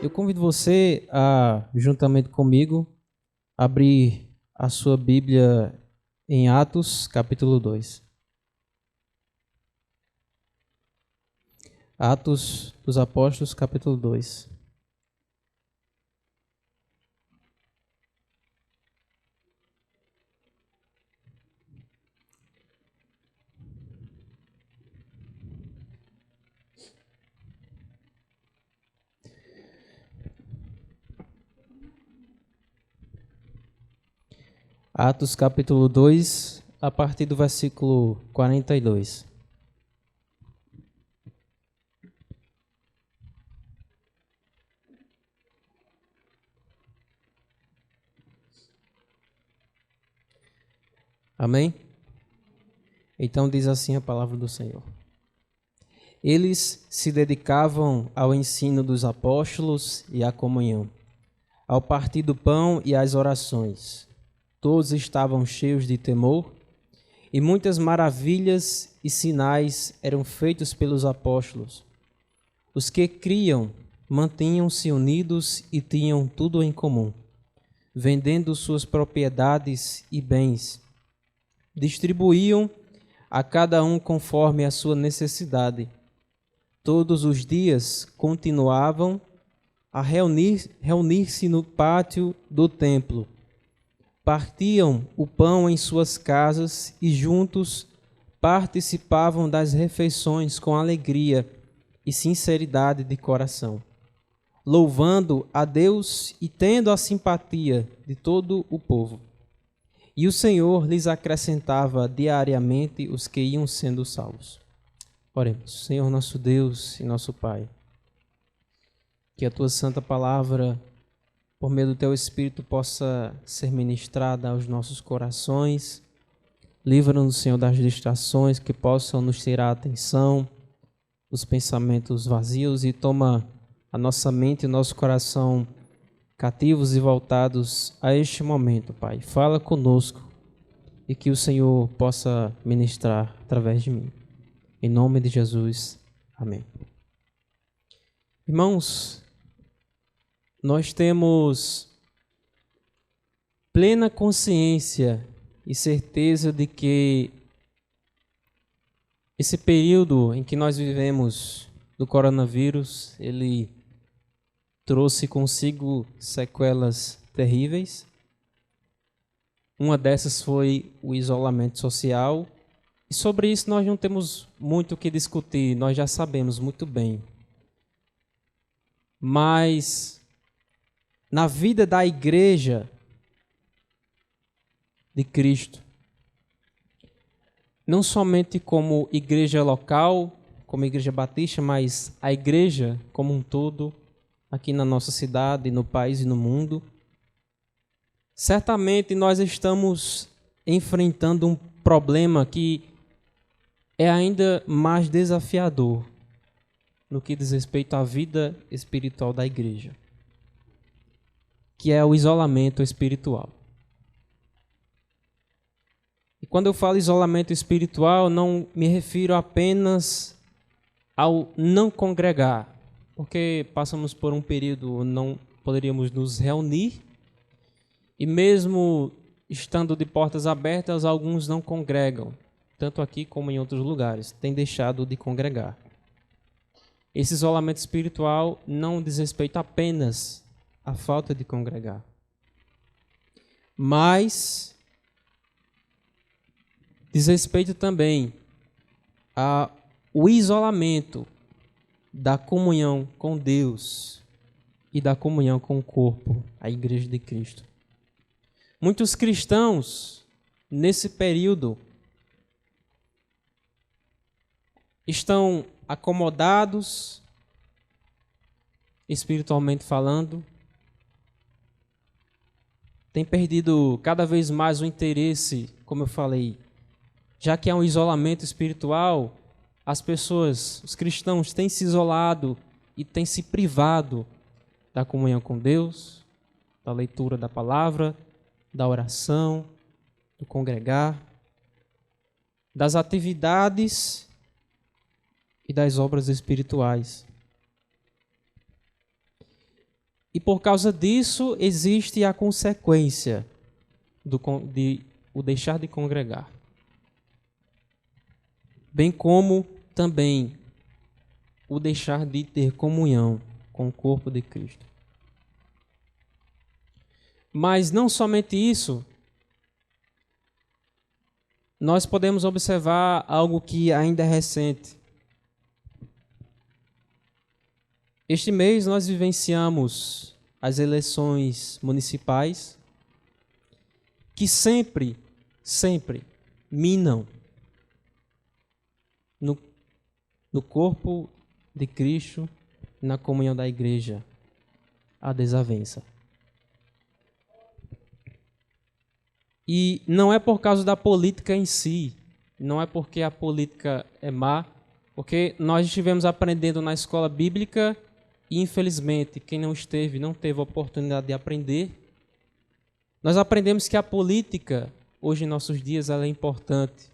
Eu convido você a, juntamente comigo, abrir a sua Bíblia em Atos, capítulo 2. Atos dos Apóstolos, capítulo 2. Atos, capítulo 2, a partir do versículo 42. Amém? Então diz assim a palavra do Senhor. Eles se dedicavam ao ensino dos apóstolos e à comunhão, ao partir do pão e às orações. Todos estavam cheios de temor, e muitas maravilhas e sinais eram feitos pelos apóstolos. Os que criam mantinham-se unidos e tinham tudo em comum, vendendo suas propriedades e bens. Distribuíam a cada um conforme a sua necessidade. Todos os dias continuavam a reunir-se no pátio do templo. Partiam o pão em suas casas e juntos participavam das refeições com alegria e sinceridade de coração, louvando a Deus e tendo a simpatia de todo o povo. E o Senhor lhes acrescentava diariamente os que iam sendo salvos. Oremos. Senhor nosso Deus e nosso Pai, que a Tua santa palavra, por meio do Teu Espírito, possa ser ministrada aos nossos corações. Livra-nos, Senhor, das distrações que possam nos tirar a atenção, os pensamentos vazios, e toma a nossa mente e o nosso coração cativos e voltados a este momento, Pai. Fala conosco e que o Senhor possa ministrar através de mim. Em nome de Jesus. Amém. Irmãos, nós temos plena consciência e certeza de que esse período em que nós vivemos do coronavírus, ele trouxe consigo sequelas terríveis. Uma dessas foi o isolamento social. E sobre isso nós não temos muito o que discutir, nós já sabemos muito bem. Mas na vida da igreja de Cristo, não somente como igreja local, como igreja batista, mas a igreja como um todo, aqui na nossa cidade, no país e no mundo, certamente nós estamos enfrentando um problema que é ainda mais desafiador no que diz respeito à vida espiritual da igreja, que é o isolamento espiritual. E quando eu falo isolamento espiritual, não me refiro apenas ao não congregar, porque passamos por um período onde não poderíamos nos reunir, e mesmo estando de portas abertas, alguns não congregam, tanto aqui como em outros lugares, têm deixado de congregar. Esse isolamento espiritual não diz respeito apenas à falta de congregar, mas diz respeito também ao isolamento da comunhão com Deus e da comunhão com o corpo, a Igreja de Cristo. Muitos cristãos, nesse período, estão acomodados, espiritualmente falando, têm perdido cada vez mais o interesse, como eu falei, já que há um isolamento espiritual, as pessoas, os cristãos, têm se isolado e têm se privado da comunhão com Deus, da leitura da palavra, da oração, do congregar, das atividades e das obras espirituais. E por causa disso existe a consequência de o deixar de congregar. Bem como também o deixar de ter comunhão com o corpo de Cristo. Mas não somente isso, nós podemos observar algo que ainda é recente. Este mês nós vivenciamos as eleições municipais que sempre minam no corpo de Cristo, na comunhão da igreja, a desavença. E não é por causa da política em si, não é porque a política é má, porque nós estivemos aprendendo na escola bíblica e, infelizmente, quem não teve a oportunidade de aprender. Nós aprendemos que a política, hoje em nossos dias, ela é importante,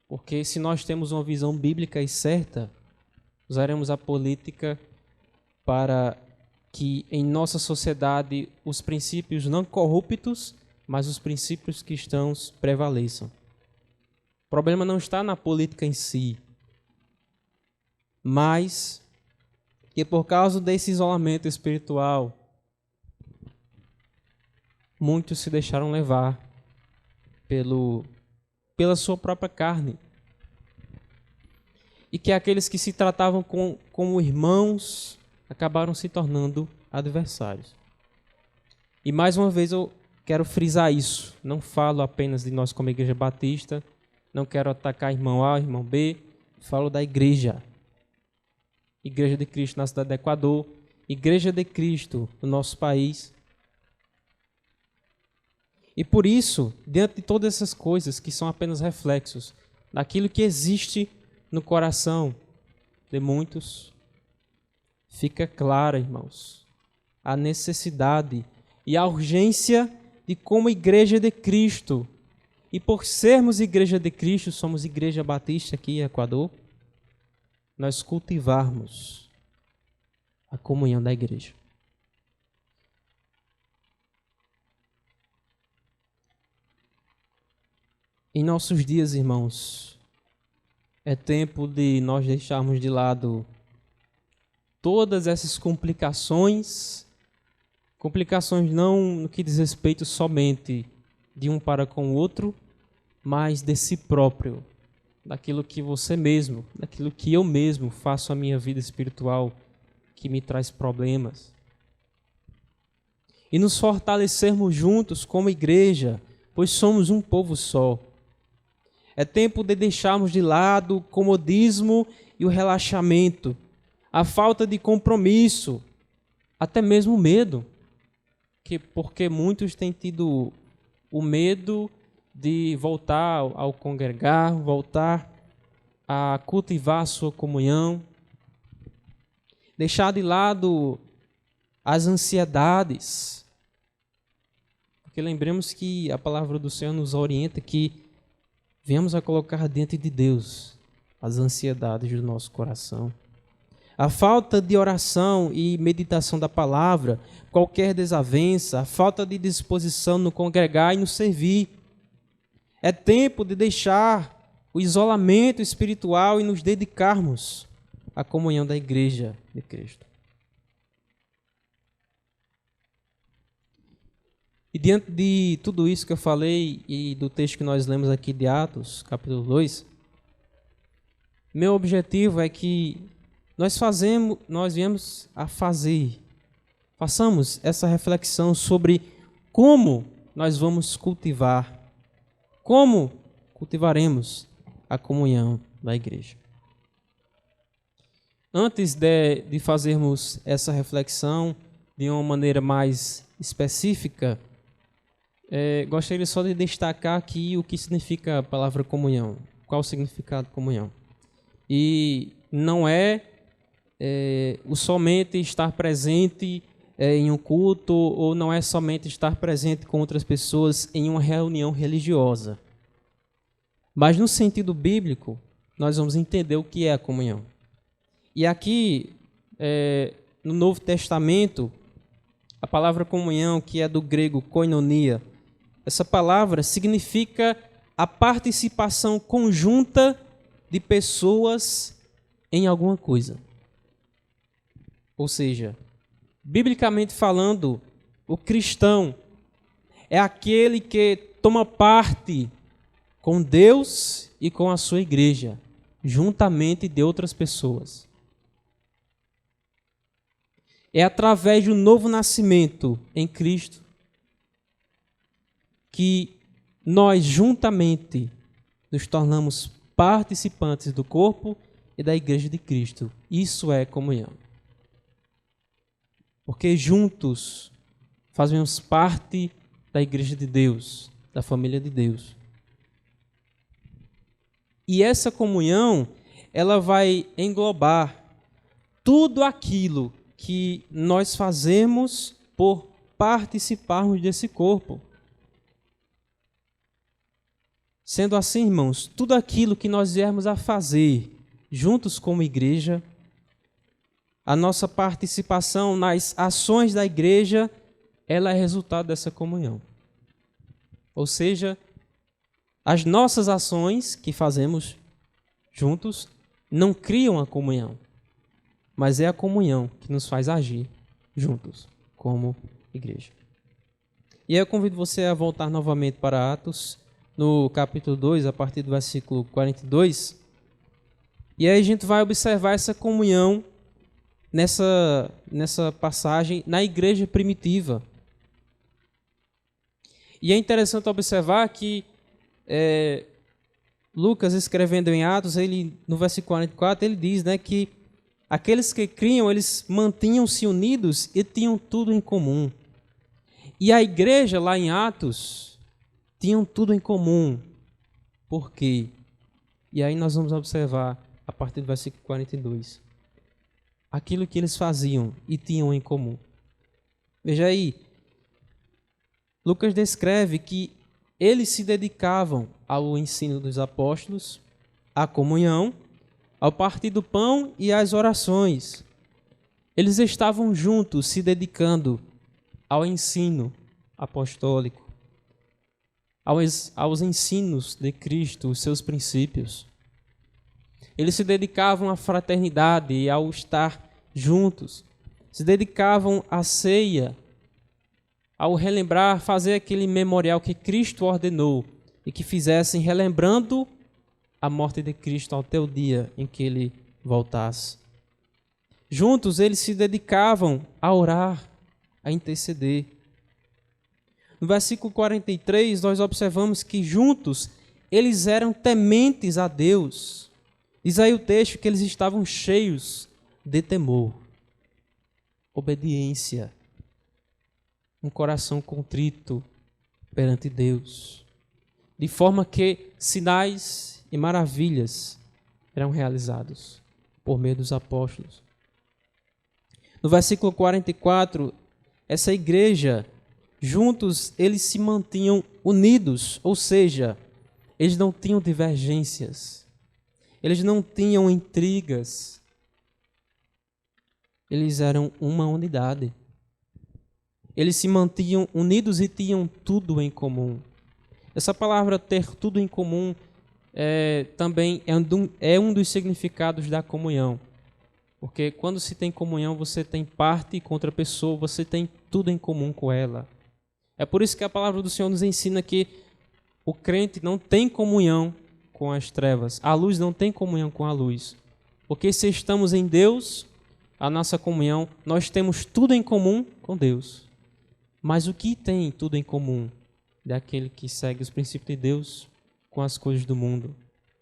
porque se nós temos uma visão bíblica e certa, usaremos a política para que em nossa sociedade os princípios não corruptos, mas os princípios cristãos prevaleçam. O problema não está na política em si, mas que por causa desse isolamento espiritual, muitos se deixaram levar pela sua própria carne. E que aqueles que se tratavam como irmãos acabaram se tornando adversários. E mais uma vez eu quero frisar isso. Não falo apenas de nós como Igreja Batista, não quero atacar irmão A, irmão B, falo da igreja. Igreja de Cristo na cidade do Equador, Igreja de Cristo no nosso país. E por isso, diante de todas essas coisas que são apenas reflexos daquilo que existe no coração de muitos, fica clara, irmãos, a necessidade e a urgência de, como Igreja de Cristo, e por sermos Igreja de Cristo, somos Igreja Batista aqui em Equador, nós cultivarmos a comunhão da igreja. Em nossos dias, irmãos, é tempo de nós deixarmos de lado todas essas complicações não no que diz respeito somente de um para com o outro, mas de si próprio, daquilo que você mesmo, daquilo que eu mesmo faço a minha vida espiritual, que me traz problemas. E nos fortalecermos juntos como igreja, pois somos um povo só. É tempo de deixarmos de lado o comodismo e o relaxamento, a falta de compromisso, até mesmo o medo, porque muitos têm tido o medo de voltar ao congregar, voltar a cultivar a sua comunhão, deixar de lado as ansiedades, porque lembremos que a palavra do Senhor nos orienta que venhamos a colocar diante de Deus as ansiedades do nosso coração. A falta de oração e meditação da palavra, qualquer desavença, a falta de disposição no congregar e no servir. É tempo de deixar o isolamento espiritual e nos dedicarmos à comunhão da igreja de Cristo. E diante de tudo isso que eu falei e do texto que nós lemos aqui de Atos, capítulo 2, meu objetivo é que façamos essa reflexão sobre como nós vamos como cultivaremos a comunhão da igreja. Antes de fazermos essa reflexão de uma maneira mais específica, gostaria só de destacar aqui o que significa a palavra comunhão. Qual o significado de comunhão? E não é o somente estar presente em um culto, ou não é somente estar presente com outras pessoas em uma reunião religiosa. Mas no sentido bíblico, nós vamos entender o que é a comunhão. E aqui, no Novo Testamento, a palavra comunhão, que é do grego koinonia, essa palavra significa a participação conjunta de pessoas em alguma coisa. Ou seja, biblicamente falando, o cristão é aquele que toma parte com Deus e com a sua igreja, juntamente de outras pessoas. É através do novo nascimento em Cristo que nós juntamente nos tornamos participantes do corpo e da igreja de Cristo. Isso é comunhão. Porque juntos fazemos parte da igreja de Deus, da família de Deus. E essa comunhão, ela vai englobar tudo aquilo que nós fazemos por participarmos desse corpo. Sendo assim, irmãos, tudo aquilo que nós viermos a fazer juntos como igreja, a nossa participação nas ações da igreja, ela é resultado dessa comunhão. Ou seja, as nossas ações que fazemos juntos não criam a comunhão, mas é a comunhão que nos faz agir juntos como igreja. E aí eu convido você a voltar novamente para Atos, no capítulo 2, a partir do versículo 42. E aí a gente vai observar essa comunhão nessa passagem na igreja primitiva. E é interessante observar que Lucas, escrevendo em Atos, ele, no versículo 44, ele diz, né, que aqueles que criam, eles mantinham-se unidos e tinham tudo em comum. E a igreja lá em Atos tinham tudo em comum. Por quê? E aí nós vamos observar a partir do versículo 42. Aquilo que eles faziam e tinham em comum. Veja aí, Lucas descreve que eles se dedicavam ao ensino dos apóstolos, à comunhão, ao partir do pão e às orações. Eles estavam juntos se dedicando ao ensino apostólico, aos ensinos de Cristo, os seus princípios. Eles se dedicavam à fraternidade e ao estar juntos. Se dedicavam à ceia, ao relembrar, fazer aquele memorial que Cristo ordenou e que fizessem relembrando a morte de Cristo até o dia em que ele voltasse. Juntos eles se dedicavam a orar, a interceder. No versículo 43, nós observamos que juntos eles eram tementes a Deus. Diz aí o texto que eles estavam cheios de temor, obediência, um coração contrito perante Deus, de forma que sinais e maravilhas eram realizados por meio dos apóstolos. No versículo 44, essa igreja, juntos eles se mantinham unidos, ou seja, eles não tinham divergências, eles não tinham intrigas, eles eram uma unidade. Eles se mantinham unidos e tinham tudo em comum. Essa palavra ter tudo em comum também é um dos significados da comunhão. Porque quando se tem comunhão, você tem parte com outra pessoa, você tem tudo em comum com ela. É por isso que a palavra do Senhor nos ensina que o crente não tem comunhão com as trevas. A luz não tem comunhão com a luz. Porque se estamos em Deus, a nossa comunhão, nós temos tudo em comum com Deus. Mas o que tem tudo em comum daquele que segue os princípios de Deus com as coisas do mundo,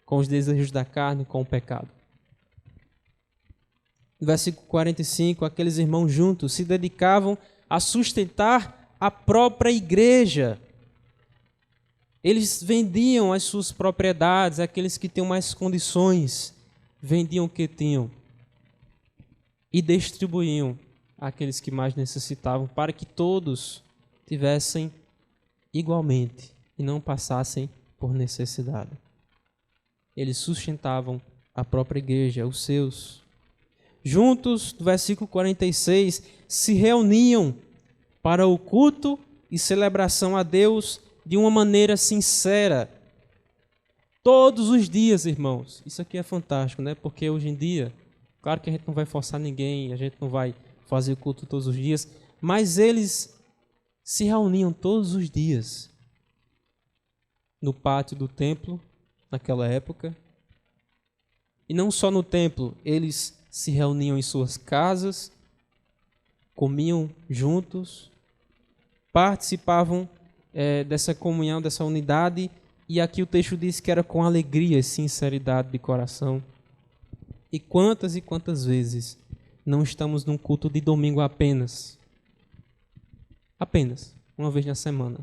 com os desejos da carne, com o pecado? No versículo 45, aqueles irmãos juntos se dedicavam a sustentar a própria igreja. Eles vendiam as suas propriedades, aqueles que tinham mais condições, vendiam o que tinham e distribuíam àqueles que mais necessitavam, para que todos tivessem igualmente e não passassem por necessidade. Eles sustentavam a própria igreja, os seus. Juntos, no versículo 46, se reuniam para o culto e celebração a Deus de uma maneira sincera. Todos os dias, irmãos. Isso aqui é fantástico, né? Porque hoje em dia, claro que a gente não vai forçar ninguém, a gente não vai fazer o culto todos os dias, mas eles se reuniam todos os dias no pátio do templo, naquela época. E não só no templo, eles se reuniam em suas casas, comiam juntos, participavam dessa comunhão, dessa unidade, e aqui o texto diz que era com alegria e sinceridade de coração. E quantas vezes não estamos num culto de domingo apenas uma vez na semana,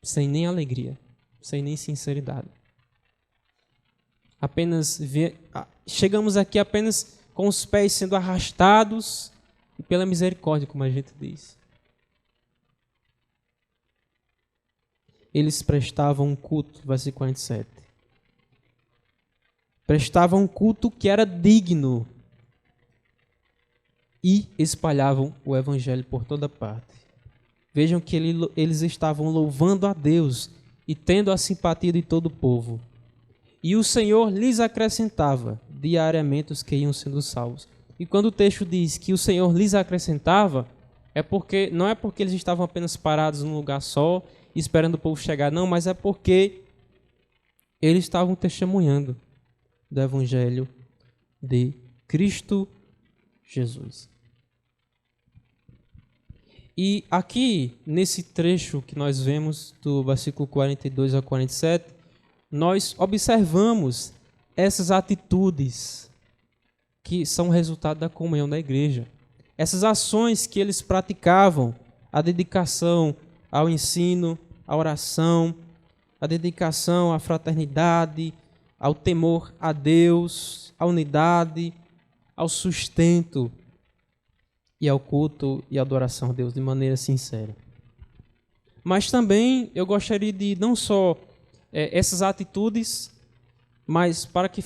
sem nem alegria, sem nem sinceridade. Chegamos aqui apenas com os pés sendo arrastados e pela misericórdia, como a gente diz. Eles prestavam um culto, versículo 47. Prestavam um culto que era digno e espalhavam o evangelho por toda parte. Vejam que eles estavam louvando a Deus e tendo a simpatia de todo o povo. E o Senhor lhes acrescentava diariamente os que iam sendo salvos. E quando o texto diz que o Senhor lhes acrescentava, não é porque eles estavam apenas parados num lugar só, esperando o povo chegar, não, mas é porque eles estavam testemunhando do evangelho de Cristo Jesus. E aqui, nesse trecho que nós vemos, do versículo 42 ao 47, nós observamos essas atitudes que são resultado da comunhão da igreja. Essas ações que eles praticavam, a dedicação ao ensino, à oração, a dedicação à fraternidade, ao temor a Deus, à unidade, ao sustento e ao culto e adoração a Deus de maneira sincera. Mas também eu gostaria de não só essas atitudes, mas para que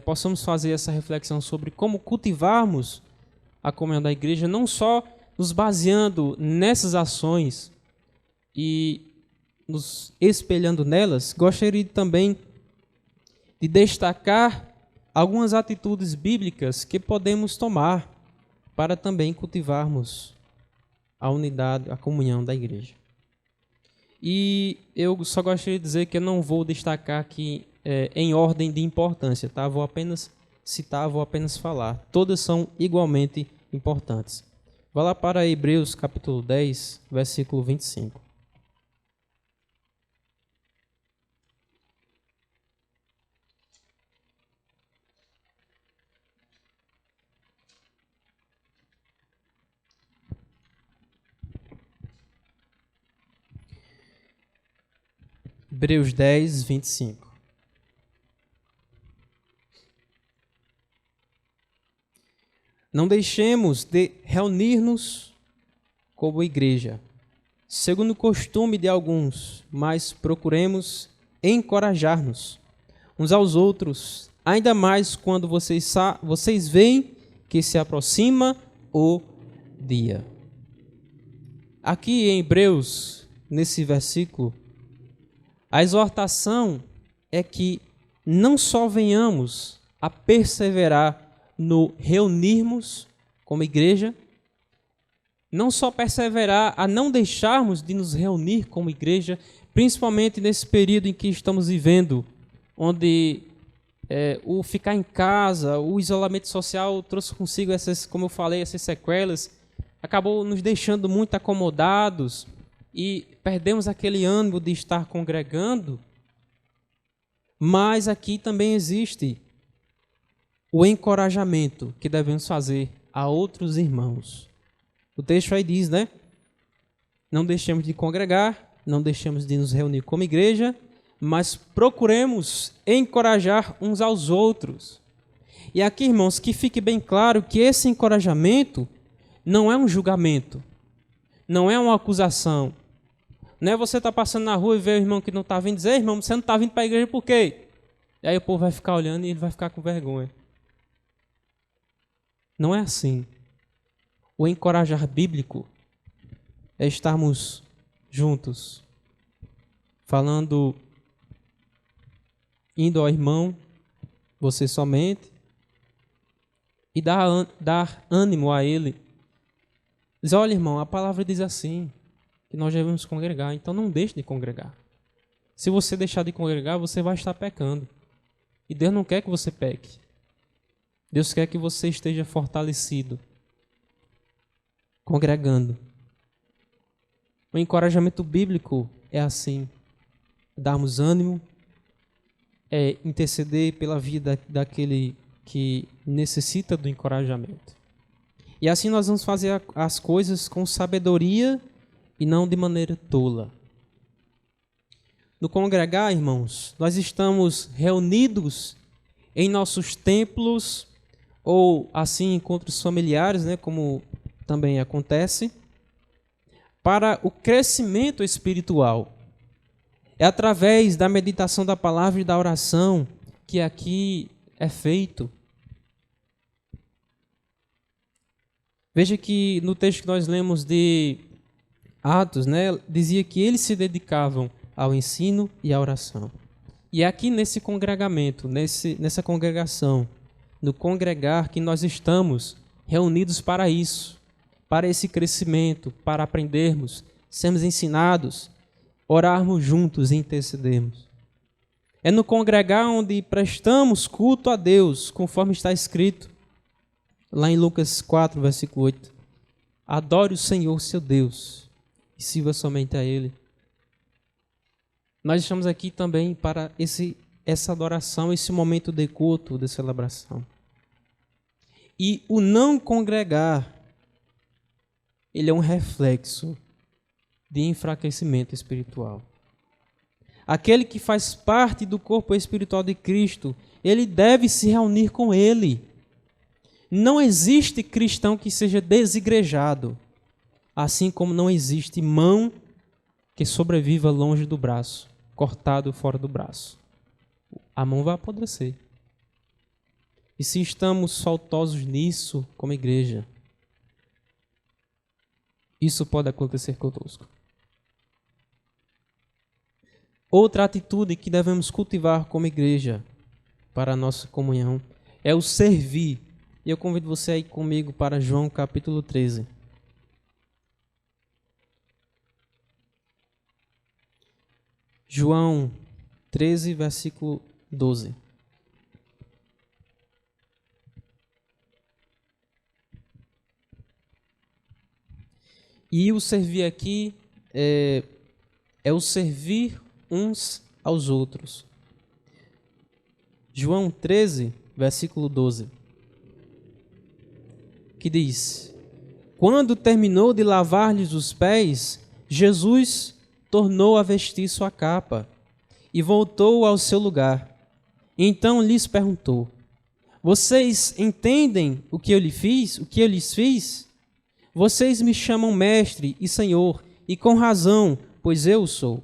possamos fazer essa reflexão sobre como cultivarmos a comunhão da igreja, não só nos baseando nessas ações e nos espelhando nelas, gostaria também de destacar algumas atitudes bíblicas que podemos tomar para também cultivarmos a unidade, a comunhão da igreja. E eu só gostaria de dizer que eu não vou destacar aqui em ordem de importância, tá? Vou apenas citar, vou apenas falar. Todas são igualmente importantes. Vá lá para Hebreus capítulo 10, versículo 25. Hebreus 10, 25. Não deixemos de reunir-nos como igreja, segundo o costume de alguns, mas procuremos encorajar-nos uns aos outros, ainda mais quando vocês veem que se aproxima o dia. Aqui em Hebreus, nesse versículo, a exortação é que não só venhamos a perseverar no reunirmos como igreja, não só perseverar a não deixarmos de nos reunir como igreja, principalmente nesse período em que estamos vivendo, onde o ficar em casa, o isolamento social trouxe consigo essas, como eu falei, essas sequelas, acabou nos deixando muito acomodados e perdemos aquele ânimo de estar congregando. Mas aqui também existe o encorajamento que devemos fazer a outros irmãos. O texto aí diz, né? Não deixemos de congregar, não deixemos de nos reunir como igreja, mas procuremos encorajar uns aos outros. E aqui, irmãos, que fique bem claro que esse encorajamento não é um julgamento, não é uma acusação. Não é você estar passando na rua e ver o irmão que não está vindo dizer: irmão, você não está vindo para a igreja por quê? E aí o povo vai ficar olhando e ele vai ficar com vergonha. Não é assim. O encorajar bíblico é estarmos juntos, falando, indo ao irmão, você somente, e dar ânimo a ele. Diz, olha, irmão, a palavra diz assim, que nós devemos congregar, então não deixe de congregar. Se você deixar de congregar, você vai estar pecando. E Deus não quer que você peque. Deus quer que você esteja fortalecido, congregando. O encorajamento bíblico é assim, darmos ânimo, é interceder pela vida daquele que necessita do encorajamento. E assim nós vamos fazer as coisas com sabedoria e não de maneira tola. No congregar, irmãos, nós estamos reunidos em nossos templos ou assim encontros familiares, né, como também acontece, para o crescimento espiritual. É através da meditação da palavra e da oração que aqui é feito. Veja que no texto que nós lemos de Atos, né, dizia que eles se dedicavam ao ensino e à oração. E é aqui nesse congregamento, nessa congregação, no congregar, que nós estamos reunidos para isso, para esse crescimento, para aprendermos, sermos ensinados, orarmos juntos e intercedermos. É no congregar onde prestamos culto a Deus, conforme está escrito lá em Lucas 4, versículo 8. Adore o Senhor, seu Deus, e sirva somente a Ele. Nós estamos aqui também para essa adoração, esse momento de culto, de celebração. E o não congregar, ele é um reflexo de enfraquecimento espiritual. Aquele que faz parte do corpo espiritual de Cristo, ele deve se reunir com Ele. Não existe cristão que seja desigrejado, assim como não existe mão que sobreviva longe do braço, cortado fora do braço. A mão vai apodrecer. E se estamos faltosos nisso como igreja, isso pode acontecer conosco. Outra atitude que devemos cultivar como igreja para a nossa comunhão é o servir. E eu convido você a ir comigo para João capítulo 13. João 13, versículo 12. E o servir aqui é o servir uns aos outros. João 13, versículo 12. Que diz: Quando terminou de lavar-lhes os pés, Jesus tornou a vestir sua capa e voltou ao seu lugar. Então lhes perguntou: Vocês entendem o que eu lhes fiz? O que eu lhes fiz? Vocês me chamam mestre e senhor, e com razão, pois eu sou.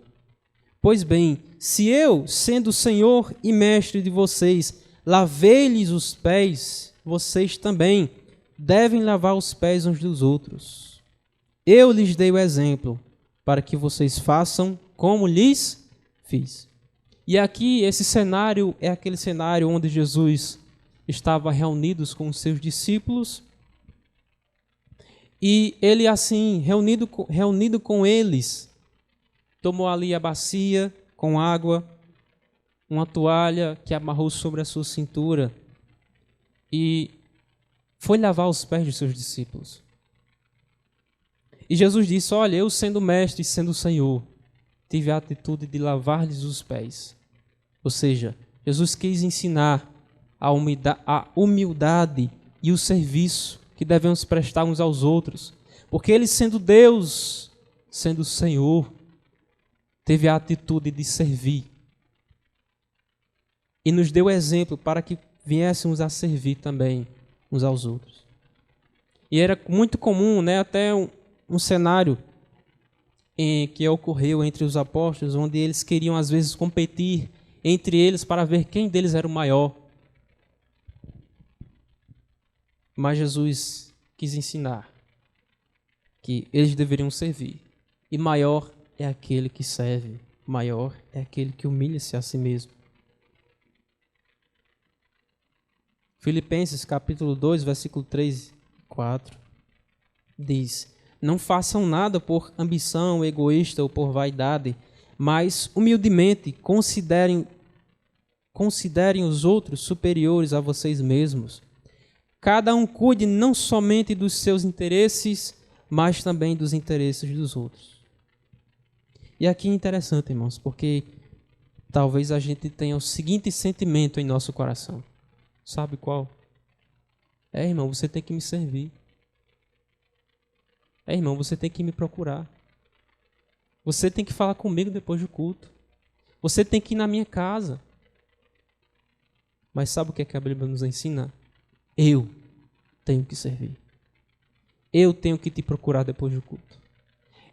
Pois bem, se eu, sendo senhor e mestre de vocês, lavei-lhes os pés, vocês também devem lavar os pés uns dos outros. Eu lhes dei o exemplo, para que vocês façam como lhes fiz. E aqui, esse cenário é aquele cenário onde Jesus estava reunido com os seus discípulos, e ele assim, reunido com eles, tomou ali a bacia com água, uma toalha que amarrou sobre a sua cintura e foi lavar os pés de seus discípulos. E Jesus disse: olha, eu sendo mestre e sendo Senhor, tive a atitude de lavar-lhes os pés. Ou seja, Jesus quis ensinar a humildade e o serviço que devemos prestar uns aos outros. Porque ele, sendo Deus, sendo Senhor, teve a atitude de servir. E nos deu exemplo para que viéssemos a servir também uns aos outros. E era muito comum, né, até um cenário que ocorreu entre os apóstolos, onde eles queriam às vezes competir entre eles para ver quem deles era o maior. Mas Jesus quis ensinar que eles deveriam servir. E maior é aquele que serve, maior é aquele que humilha-se a si mesmo. Filipenses capítulo 2, versículo 3 e 4 diz: não façam nada por ambição egoísta ou por vaidade, mas humildemente considerem os outros superiores a vocês mesmos. Cada um cuide não somente dos seus interesses, mas também dos interesses dos outros. E aqui é interessante, irmãos, porque talvez a gente tenha o seguinte sentimento em nosso coração. Sabe qual? Irmão, você tem que me servir. Irmão, você tem que me procurar. Você tem que falar comigo depois do culto. Você tem que ir na minha casa. Mas sabe o que é que a Bíblia nos ensina? Eu tenho que servir. Eu tenho que te procurar depois do culto.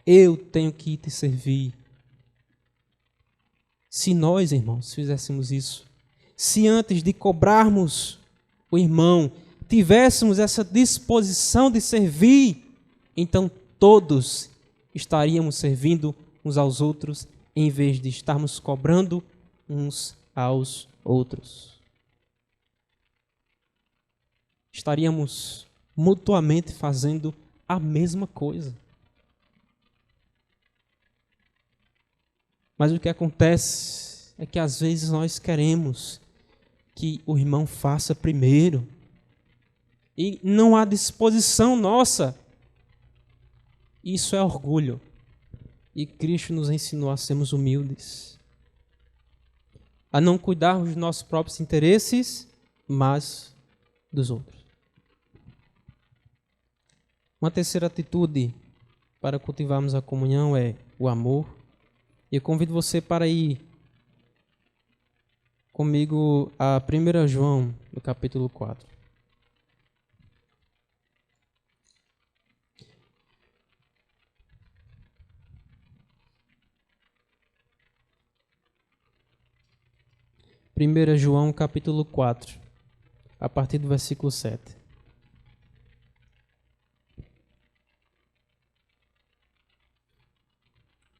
Eu tenho que te servir. Se nós, irmãos, fizéssemos isso, se antes de cobrarmos o irmão, tivéssemos essa disposição de servir, então todos estaríamos servindo uns aos outros, em vez de estarmos cobrando uns aos outros. Estaríamos mutuamente fazendo a mesma coisa. Mas o que acontece é que às vezes nós queremos que o irmão faça primeiro. E não há disposição nossa. Isso é orgulho. E Cristo nos ensinou a sermos humildes. A não cuidarmos dos nossos próprios interesses, mas dos outros. Uma terceira atitude para cultivarmos a comunhão é o amor. E eu convido você para ir comigo a 1 João, no capítulo 4. Primeira João, capítulo 4, a partir do versículo 7.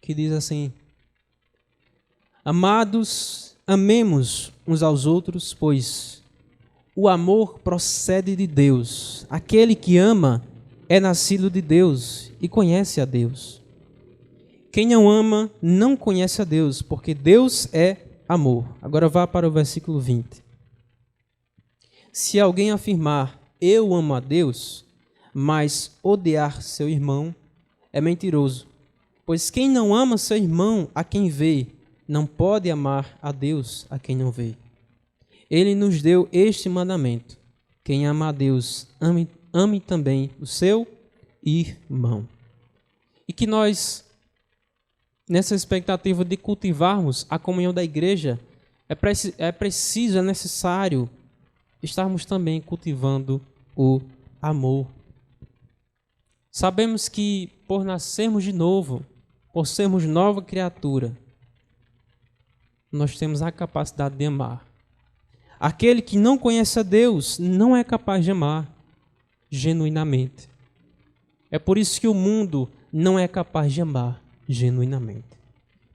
Que diz assim: amados, amemos uns aos outros, pois o amor procede de Deus. Aquele que ama é nascido de Deus e conhece a Deus. Quem não ama não conhece a Deus, porque Deus é amor. Agora vá para o versículo 20. Se alguém afirmar, eu amo a Deus, mas odiar seu irmão, é mentiroso. Pois quem não ama seu irmão a quem vê, não pode amar a Deus a quem não vê. Ele nos deu este mandamento: quem ama a Deus, ame também o seu irmão. E que nós, nessa expectativa de cultivarmos a comunhão da igreja, é necessário estarmos também cultivando o amor. Sabemos que por nascermos de novo, por sermos nova criatura, nós temos a capacidade de amar. Aquele que não conhece a Deus não é capaz de amar genuinamente. É por isso que o mundo não é capaz de amar genuinamente.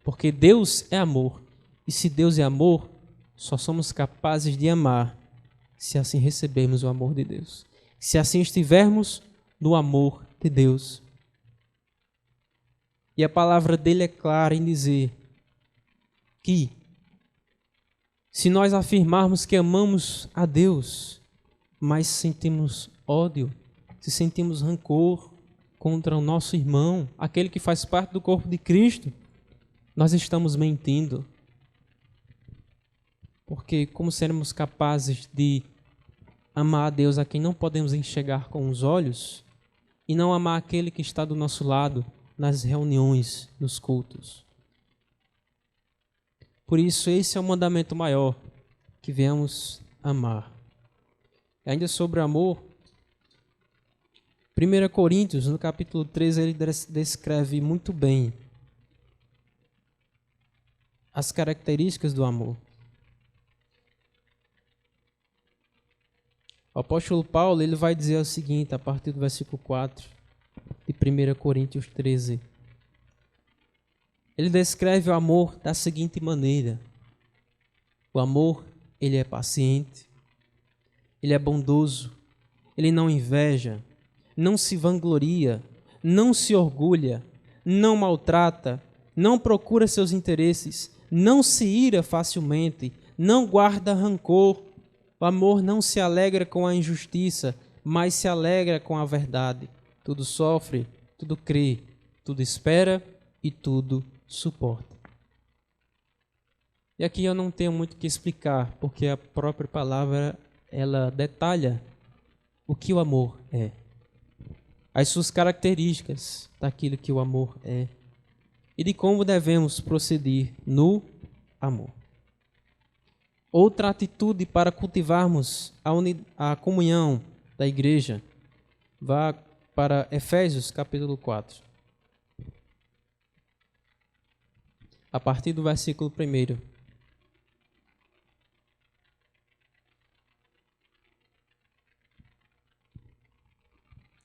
Porque Deus é amor. E se Deus é amor, só somos capazes de amar se assim recebermos o amor de Deus. Se assim estivermos no amor de Deus. E a palavra dele é clara em dizer que se nós afirmarmos que amamos a Deus, mas sentimos ódio, se sentimos rancor contra o nosso irmão, aquele que faz parte do corpo de Cristo, nós estamos mentindo. Porque como seremos capazes de amar a Deus a quem não podemos enxergar com os olhos e não amar aquele que está do nosso lado nas reuniões, nos cultos? Por isso, esse é o mandamento maior, que venhamos amar. E ainda sobre amor, 1 Coríntios, no capítulo 13, ele descreve muito bem as características do amor. O apóstolo Paulo, ele vai dizer o seguinte, a partir do versículo 4 de 1 Coríntios 13. Ele descreve o amor da seguinte maneira: o amor, ele é paciente, ele é bondoso, ele não inveja, não se vangloria, não se orgulha, não maltrata, não procura seus interesses, não se ira facilmente, não guarda rancor. O amor não se alegra com a injustiça, mas se alegra com a verdade. Tudo sofre, tudo crê, tudo espera e tudo suporta. E aqui eu não tenho muito o que explicar, porque a própria palavra, ela detalha o que o amor é. As suas características daquilo que o amor é. E de como devemos proceder no amor. Outra atitude para cultivarmos a comunhão da igreja. Vá para Efésios capítulo 4. A partir do versículo 1.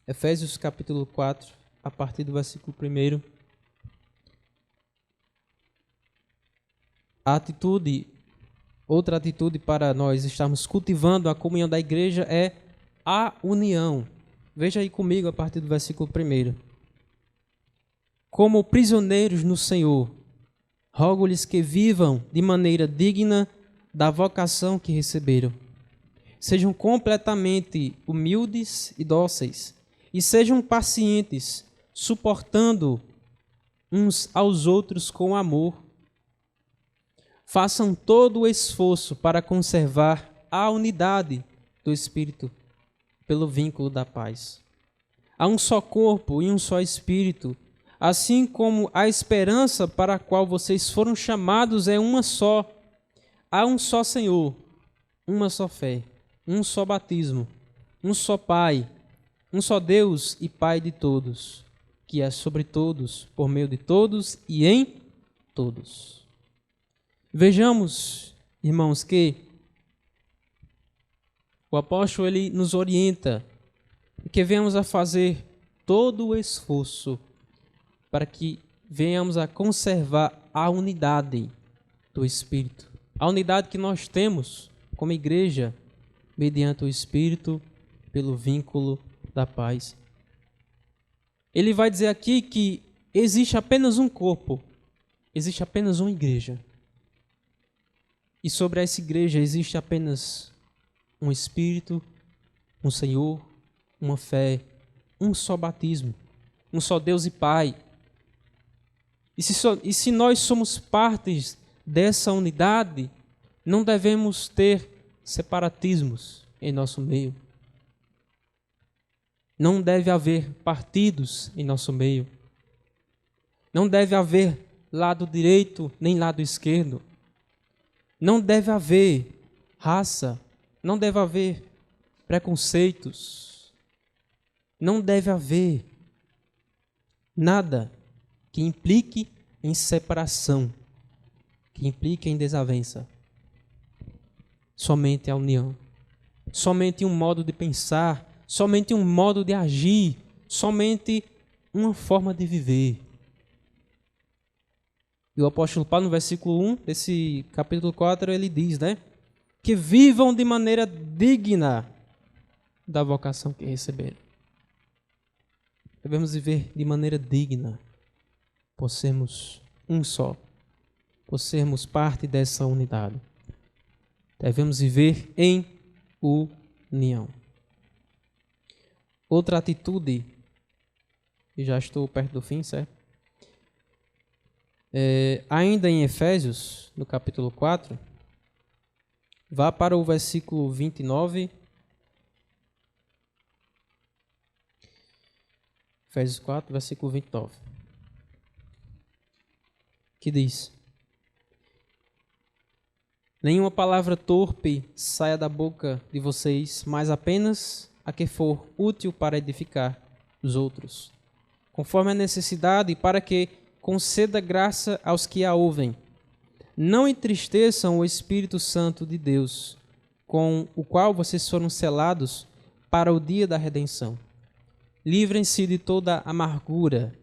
Efésios capítulo 4, a partir do versículo 1. Outra atitude para nós estarmos cultivando a comunhão da igreja é a união. Veja aí comigo a partir do versículo 1. Como prisioneiros no Senhor, rogo-lhes que vivam de maneira digna da vocação que receberam. Sejam completamente humildes e dóceis, e sejam pacientes, suportando uns aos outros com amor. Façam todo o esforço para conservar a unidade do Espírito pelo vínculo da paz. Há um só corpo e um só Espírito, assim como a esperança para a qual vocês foram chamados é uma só. Há um só Senhor, uma só fé, um só batismo, um só Pai, um só Deus e Pai de todos, que é sobre todos, por meio de todos e em todos. Vejamos, irmãos, que o apóstolo ele nos orienta e que venhamos a fazer todo o esforço para que venhamos a conservar a unidade do Espírito. A unidade que nós temos como igreja mediante o Espírito pelo vínculo da paz. Ele vai dizer aqui que existe apenas um corpo, existe apenas uma igreja. E sobre essa igreja existe apenas um Espírito, um Senhor, uma fé, um só batismo, um só Deus e Pai. E se nós somos partes dessa unidade, não devemos ter separatismos em nosso meio. Não deve haver partidos em nosso meio. Não deve haver lado direito nem lado esquerdo. Não deve haver raça, não deve haver preconceitos, não deve haver nada que implique em separação, que implique em desavença. Somente a união, somente um modo de pensar, somente um modo de agir, somente uma forma de viver. E o apóstolo Paulo, no versículo 1 desse capítulo 4, ele diz, que vivam de maneira digna da vocação que receberam. Devemos viver de maneira digna, por sermos um só, por sermos parte dessa unidade. Devemos viver em união. Outra atitude, e já estou perto do fim, certo? Ainda em Efésios, no capítulo 4, vá para o versículo 29. Efésios 4, versículo 29. Que diz: nenhuma palavra torpe saia da boca de vocês, mas apenas a que for útil para edificar os outros, conforme a necessidade, para que conceda graça aos que a ouvem. Não entristeçam o Espírito Santo de Deus, com o qual vocês foram selados para o dia da redenção. Livrem-se de toda amargura,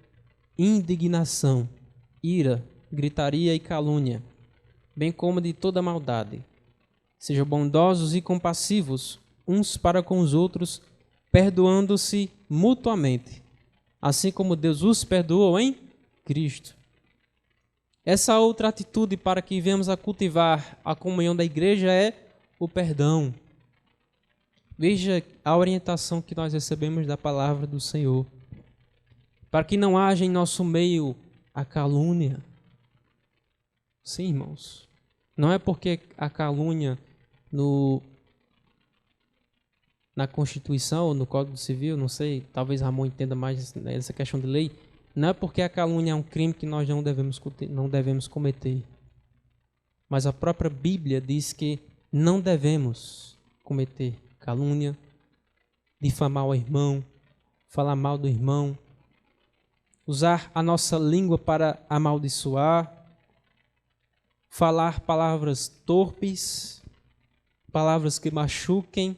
indignação, ira, gritaria e calúnia, bem como de toda maldade. Sejam bondosos e compassivos uns para com os outros, perdoando-se mutuamente, assim como Deus os perdoou em Cristo. Essa outra atitude para que venhamos a cultivar a comunhão da igreja é o perdão. Veja a orientação que nós recebemos da palavra do Senhor. Para que não haja em nosso meio a calúnia. Sim, irmãos. Não é porque a calúnia na Constituição ou no Código Civil, não sei, talvez Ramon entenda mais essa questão de lei, não é porque a calúnia é um crime que nós não devemos cometer. Mas a própria Bíblia diz que não devemos cometer calúnia, difamar o irmão, falar mal do irmão, usar a nossa língua para amaldiçoar, falar palavras torpes, palavras que machuquem.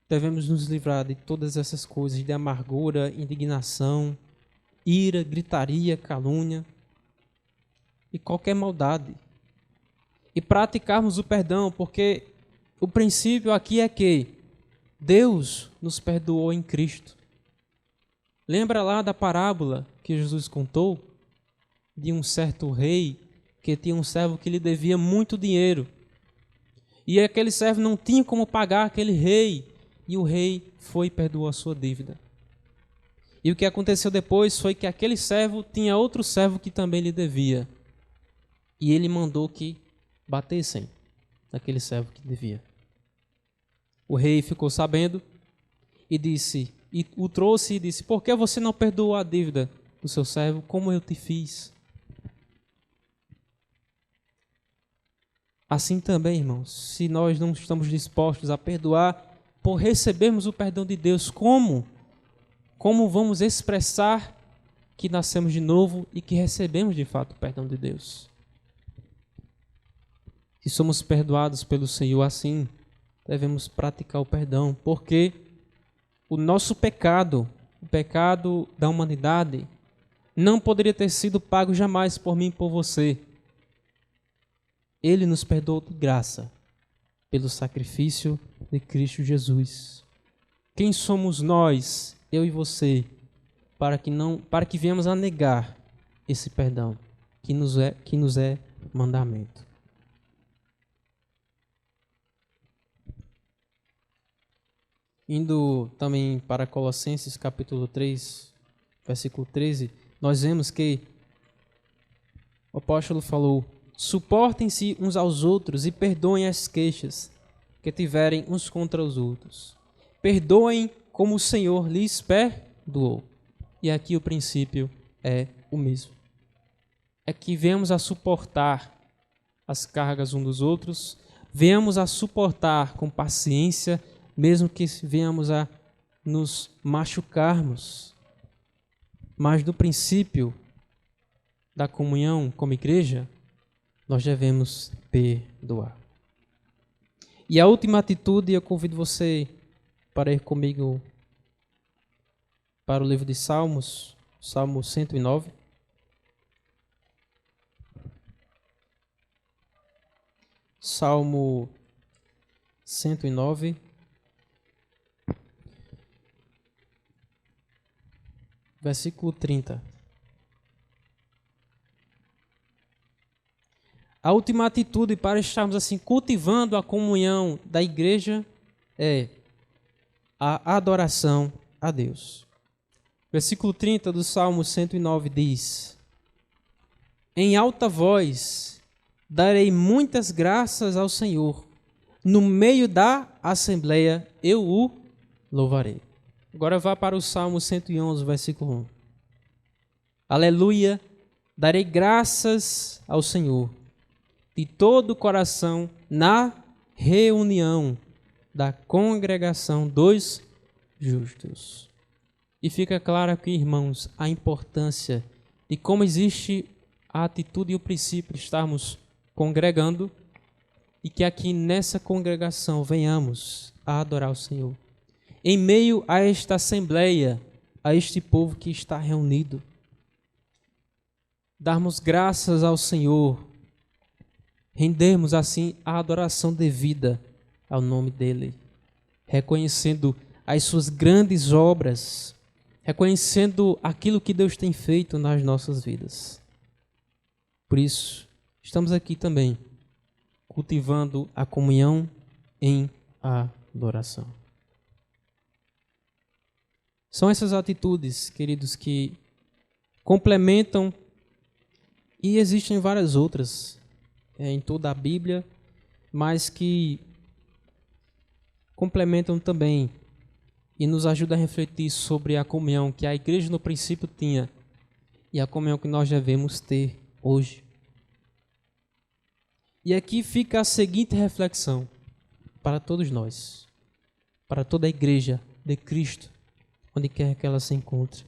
Devemos nos livrar de todas essas coisas, de amargura, indignação, ira, gritaria, calúnia e qualquer maldade. E praticarmos o perdão, porque o princípio aqui é que Deus nos perdoou em Cristo. Lembra lá da parábola que Jesus contou de um certo rei que tinha um servo que lhe devia muito dinheiro. E aquele servo não tinha como pagar aquele rei. E o rei foi e perdoou a sua dívida. E o que aconteceu depois foi que aquele servo tinha outro servo que também lhe devia. E ele mandou que batessem naquele servo que devia. O rei ficou sabendo e o trouxe e disse: por que você não perdoou a dívida do seu servo como eu te fiz? Assim também, irmãos, se nós não estamos dispostos a perdoar por recebermos o perdão de Deus, como vamos expressar que nascemos de novo e que recebemos de fato o perdão de Deus? Se somos perdoados pelo Senhor assim, devemos praticar o perdão, porque o nosso pecado, o pecado da humanidade, não poderia ter sido pago jamais por mim e por você. Ele nos perdoou de graça, pelo sacrifício de Cristo Jesus. Quem somos nós, eu e você, para que venhamos a negar esse perdão que nos é mandamento? Indo também para Colossenses capítulo 3, versículo 13, nós vemos que o apóstolo falou: suportem-se uns aos outros e perdoem as queixas que tiverem uns contra os outros. Perdoem como o Senhor lhes perdoou. E aqui o princípio é o mesmo. É que venhamos a suportar as cargas uns dos outros, venhamos a suportar com paciência, mesmo que venhamos a nos machucarmos. Mas no princípio da comunhão como igreja, nós devemos perdoar. E a última atitude, eu convido você para ir comigo para o livro de Salmos, Salmo 109. Salmo 109. Versículo 30. A última atitude para estarmos assim cultivando a comunhão da igreja é a adoração a Deus. Versículo 30 do Salmo 109 diz: em alta voz darei muitas graças ao Senhor, no meio da assembleia eu o louvarei. Agora vá para o Salmo 111, versículo 1. Aleluia, darei graças ao Senhor de todo o coração na reunião da congregação dos justos. E fica claro aqui, irmãos, a importância de como existe a atitude e o princípio de estarmos congregando e que aqui nessa congregação venhamos a adorar o Senhor. em meio a esta assembleia, a este povo que está reunido. Darmos graças ao Senhor, rendermos assim a adoração devida ao nome dEle, reconhecendo as suas grandes obras, reconhecendo aquilo que Deus tem feito nas nossas vidas. Por isso, estamos aqui também, cultivando a comunhão em adoração. São essas atitudes, queridos, que complementam, e existem várias outras em toda a Bíblia, mas que complementam também e nos ajudam a refletir sobre a comunhão que a igreja no princípio tinha e a comunhão que nós devemos ter hoje. E aqui fica a seguinte reflexão para todos nós, para toda a igreja de Cristo, onde quer que ela se encontre.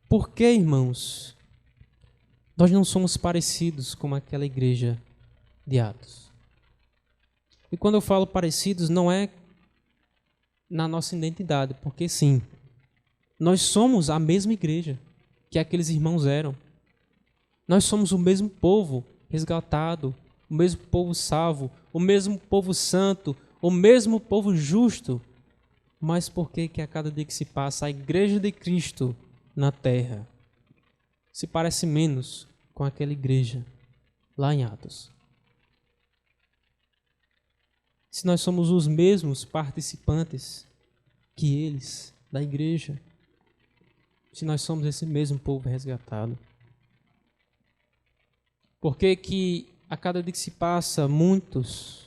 Por que, irmãos, nós não somos parecidos com aquela igreja de Atos? E quando eu falo parecidos, não é na nossa identidade, porque sim, nós somos a mesma igreja que aqueles irmãos eram. Nós somos o mesmo povo resgatado, o mesmo povo salvo, o mesmo povo santo, o mesmo povo justo. Mas por que a cada dia que se passa a igreja de Cristo na terra se parece menos com aquela igreja lá em Atos? Se nós somos os mesmos participantes que eles da igreja, se nós somos esse mesmo povo resgatado, por que a cada dia que se passa muitos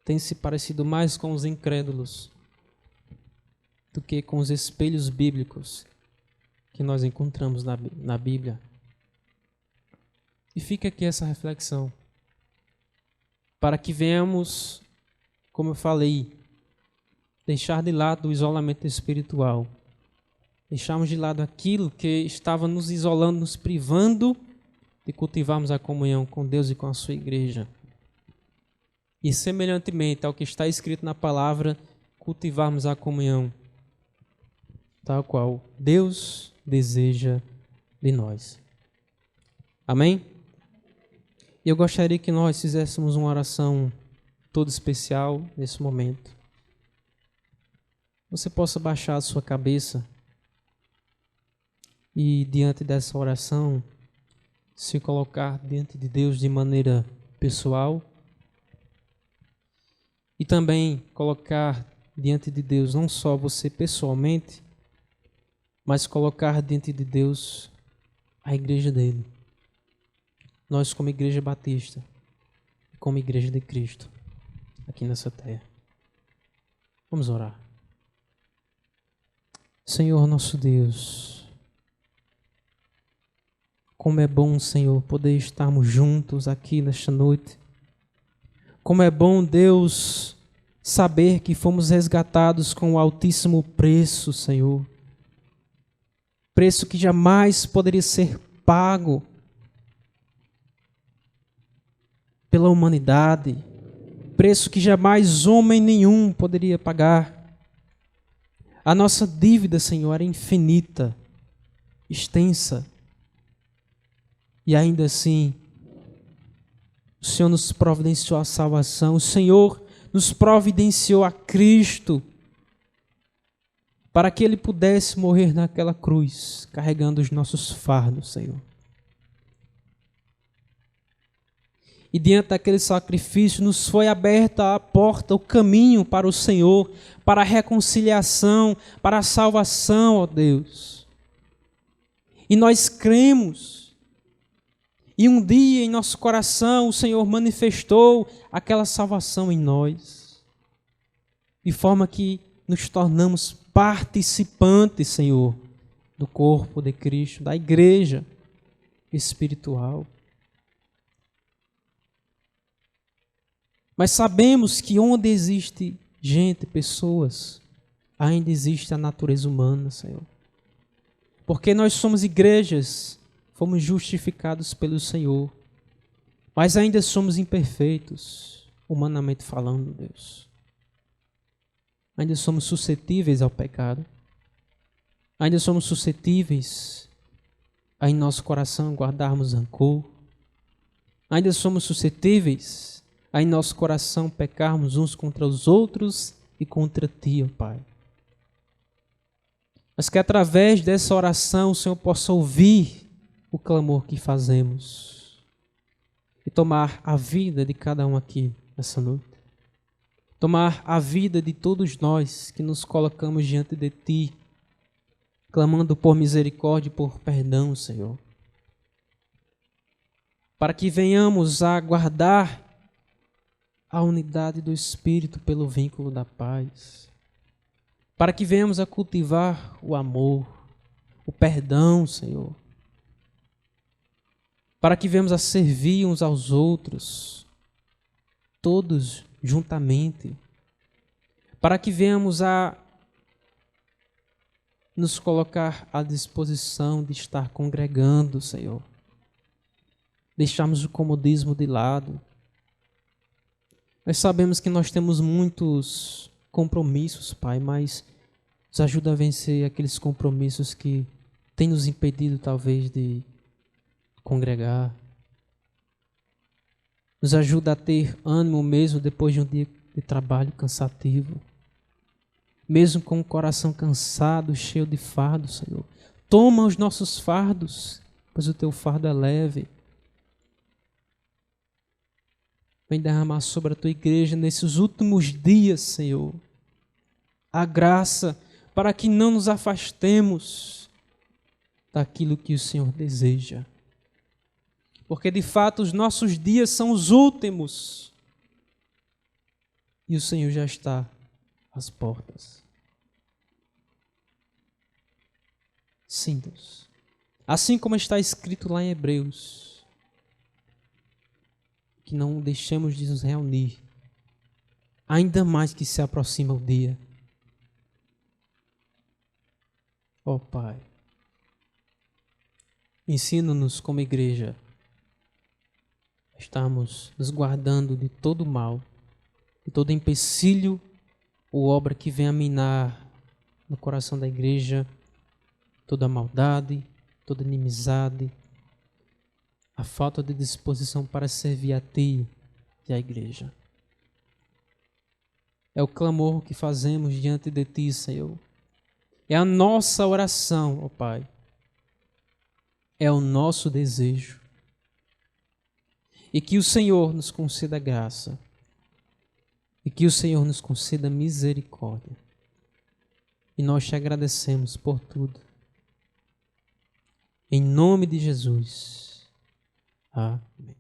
têm se parecido mais com os incrédulos do que com os espelhos bíblicos que nós encontramos na Bíblia? E fica aqui essa reflexão, para que venhamos, como eu falei, deixar de lado o isolamento espiritual, deixarmos de lado aquilo que estava nos isolando, nos privando de cultivarmos a comunhão com Deus e com a sua igreja. E semelhantemente ao que está escrito na palavra, cultivarmos a comunhão tal qual Deus deseja de nós. Amém? E eu gostaria que nós fizéssemos uma oração toda especial nesse momento. Você possa baixar a sua cabeça e, diante dessa oração, se colocar diante de Deus de maneira pessoal e também colocar diante de Deus não só você pessoalmente, mas colocar diante de Deus a igreja dele. Nós como Igreja Batista, como Igreja de Cristo, aqui nessa terra. Vamos orar. Senhor nosso Deus, como é bom, Senhor, poder estarmos juntos aqui nesta noite. Como é bom, Deus, saber que fomos resgatados com o altíssimo preço, Senhor. Preço que jamais poderia ser pago pela humanidade. Preço que jamais homem nenhum poderia pagar. A nossa dívida, Senhor, era infinita, extensa. E ainda assim, o Senhor nos providenciou a salvação. O Senhor nos providenciou a Cristo para que Ele pudesse morrer naquela cruz, carregando os nossos fardos, Senhor. E diante daquele sacrifício nos foi aberta a porta, o caminho para o Senhor, para a reconciliação, para a salvação, ó Deus. E nós cremos. E um dia em nosso coração o Senhor manifestou aquela salvação em nós. De forma que nos tornamos participantes, Senhor, do corpo de Cristo, da igreja espiritual. Mas sabemos que onde existe gente, pessoas, ainda existe a natureza humana, Senhor. Porque nós somos igrejas, fomos justificados pelo Senhor, mas ainda somos imperfeitos, humanamente falando, Deus. Ainda somos suscetíveis ao pecado. Ainda somos suscetíveis a em nosso coração guardarmos rancor. Ainda somos suscetíveis a em nosso coração pecarmos uns contra os outros e contra Ti, ó Pai. Mas que através dessa oração o Senhor possa ouvir o clamor que fazemos e tomar a vida de cada um aqui nessa noite. Tomar a vida de todos nós que nos colocamos diante de Ti, clamando por misericórdia e por perdão, Senhor. Para que venhamos a guardar a unidade do Espírito pelo vínculo da paz. Para que venhamos a cultivar o amor, o perdão, Senhor. Para que venhamos a servir uns aos outros, todos juntamente. Para que venhamos a nos colocar à disposição de estar congregando, Senhor. Deixarmos o comodismo de lado. Nós sabemos que nós temos muitos compromissos, Pai, mas nos ajuda a vencer aqueles compromissos que têm nos impedido, talvez, de congregar. Nos ajuda a ter ânimo mesmo depois de um dia de trabalho cansativo. Mesmo com o coração cansado, cheio de fardo, Senhor. Toma os nossos fardos, pois o Teu fardo é leve. Vem derramar sobre a Tua igreja nesses últimos dias, Senhor, a graça para que não nos afastemos daquilo que o Senhor deseja. Porque de fato os nossos dias são os últimos e o Senhor já está às portas. Sim, Deus. Assim como está escrito lá em Hebreus, que não deixemos de nos reunir, ainda mais que se aproxima o dia. Ó Pai, ensina-nos como igreja a estarmos nos guardando de todo mal, de todo empecilho ou obra que venha minar no coração da igreja toda maldade, toda inimizade, a falta de disposição para servir a Ti e a igreja. É o clamor que fazemos diante de Ti, Senhor. É a nossa oração, ó Pai. É o nosso desejo. E que o Senhor nos conceda graça. E que o Senhor nos conceda misericórdia. E nós te agradecemos por tudo. Em nome de Jesus. Amém.